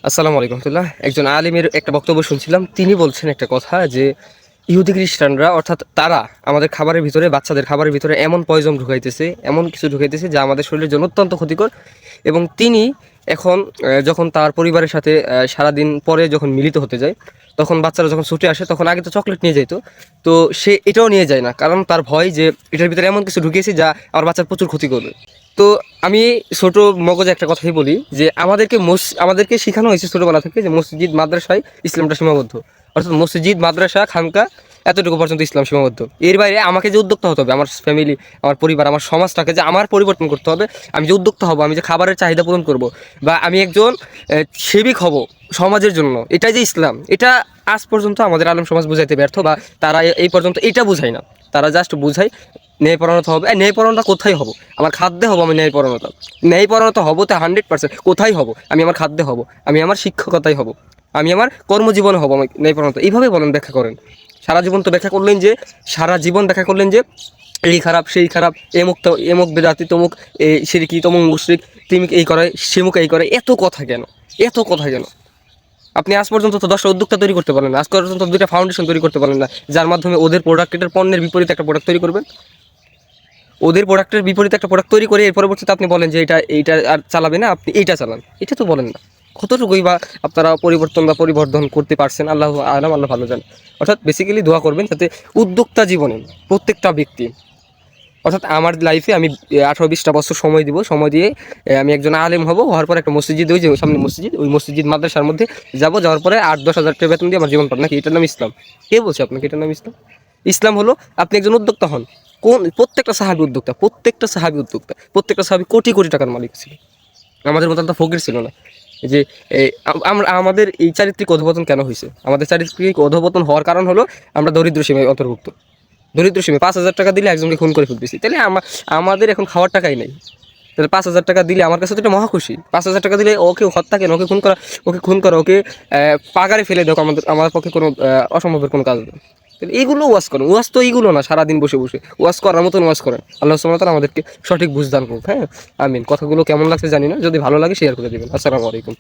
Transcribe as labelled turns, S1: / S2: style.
S1: আসসালামু আলাইকুম রহমতুল্লাহ। একজন আলিমের একটা বক্তব্য শুনছিলাম। তিনি বলছেন একটা কথা যে ইহুদি খ্রিস্টানরা অর্থাৎ তারা আমাদের খাবারের ভিতরে, বাচ্চাদের খাবারের ভিতরে এমন পয়জন ঢুকাইতেছে, এমন কিছু ঢুকাইতেছে যা আমাদের শরীরের জন্য অত্যন্ত ক্ষতিকর। এবং তিনি এখন যখন তার পরিবারের সাথে সারাদিন পরে যখন মিলিত হতে যায়, তখন বাচ্চারা যখন ছুটে আসে, তখন আগে তো চকলেট নিয়ে যাইতো, তো সে এটাও নিয়ে যায় না, কারণ তার ভয় যে এটার ভিতরে এমন কিছু ঢুকিয়েছে যা আমার বাচ্চার প্রচুর ক্ষতি করবে। তো আমি ছোট মগজে একটা কথাই বলি যে আমাদেরকে শেখানো হয়েছে ছোটবেলা থেকে যে মসজিদ মাদ্রাসায় ইসলামটা সীমাবদ্ধ, অর্থাৎ মসজিদ মাদ্রাসা খানকা এতটুকু পর্যন্ত ইসলাম সীমাবদ্ধ। এর বাইরে আমাকে যে উদ্যোক্তা হতে হবে, আমার ফ্যামিলি, আমার পরিবার, আমার সমাজটাকে যে আমার পরিবর্তন করতে হবে, আমি যে উদ্যোক্তা হব, আমি যে খাবারের চাহিদা পূরণ করব, বা আমি একজন সেবিক হব সমাজের জন্য, এটাই যে ইসলাম, এটা আজ পর্যন্ত আমাদের আলেম সমাজ বুঝাইতে ব্যর্থ, বা তারা এই পর্যন্ত এটা বুঝায় না। তারা জাস্ট বুঝায় ন্যায়পরায়ণতা হবে। ন্যায়পরায়ণতা কোথায় হব? আমার খাদ্যে হব। আমি ন্যায়পরায়ণতা হব তো 100%। কোথায় হব? আমি আমার খাদ্যে হব, আমি আমার শিক্ষকতায় হব, আমি আমার কর্মজীবনে হব। আমি ন্যায়পরায়ণতা এইভাবে বলেন, ব্যাখ্যা করেন। সারা জীবন তো ব্যাখ্যা করলেন যে, এই খারাপ সেই খারাপ, এমুক বেদাতি, তমুক শিরকি, তমুক মুশরিক, তিমিক এই করে, সেমুক এই করে। এত কথা কেন? আপনি আজ পর্যন্ত তো 10টা উদ্যোক্তা তৈরি করতে পারেন না, আজ পর্যন্ত 2টা ফাউন্ডেশন তৈরি করতে পারেন না, যার মাধ্যমে ওদের প্রোডাক্টের পণ্যের বিপরীতে একটা প্রোডাক্ট তৈরি করবেন। ওদের প্রোডাক্টের বিপরীতে একটা প্রোডাক্ট তৈরি করে এর পরবর্তীতে আপনি বলেন যে এইটা আর চালাবে না, আপনি এইটা চালান। এটা তো বলেন না। কতটুকুই বা আপনারা পরিবর্তন বা পরিবর্ধন করতে পারছেন, আল্লাহ আলাম, আল্লাহ ভালো জানে। অর্থাৎ বেসিক্যালি দোয়া করবেন যাতে উদ্যোক্তা জীবনে প্রত্যেকটা ব্যক্তি, অর্থাৎ আমার লাইফে আমি 18-20টা বছর সময় দিয়ে আমি একজন আলেম হব। হওয়ার পর একটা মসজিদ, ওই যে সামনে মসজিদ, ওই মসজিদ মাদ্রাসার মধ্যে যাওয়ার পরে 8-10 হাজার টাকা বেতন দিয়ে আমার জীবন পার, নাকি এটার নাম ইসলাম? কে বলছে আপনাকে এটার নাম ইসলাম? ইসলাম হলো আপনি একজন উদ্যোক্তা হন। প্রত্যেকটা সাহাবী কোটি কোটি টাকার মালিক ছিল। আমাদের মতন তো ফকির ছিল না। যে আমরা, আমাদের এই চারিত্রিক অধপতন কেন হয়েছে? আমাদের চারিত্রিক অধপতন হওয়ার কারণ হলো আমরা দরিদ্র সীমায় অন্তর্ভুক্ত। 5,000 টাকা দিলে একজনকে খুন করে ফেলতেছি। তাহলে আমাদের এখন খাওয়ার টাকাই নেই। তাহলে 5,000 টাকা দিলে আমার কাছে তো এটা মহা খুশি। 5,000 টাকা দিলে ওকে হত্যা কেন, ওকে পাগারে ফেলে দাও, আমার পক্ষে কোনো অসম্ভবের কোনো কাজ নেই। তাহলে এইগুলো ওয়াজ করেন। ওয়াজ তো এইগুলো না, সারাদিন বসে বসে ওয়াজ করার মতন ওয়াজ করেন। আল্লাহ সুবহানাহু ওয়া তাআলা আমাদেরকে সঠিক বুঝদান করুক। হ্যাঁ, আমিন। কথাগুলো কেমন লাগছে জানি না, যদি ভালো লাগে শেয়ার করে দেবেন। আসসালামু আলাইকুম।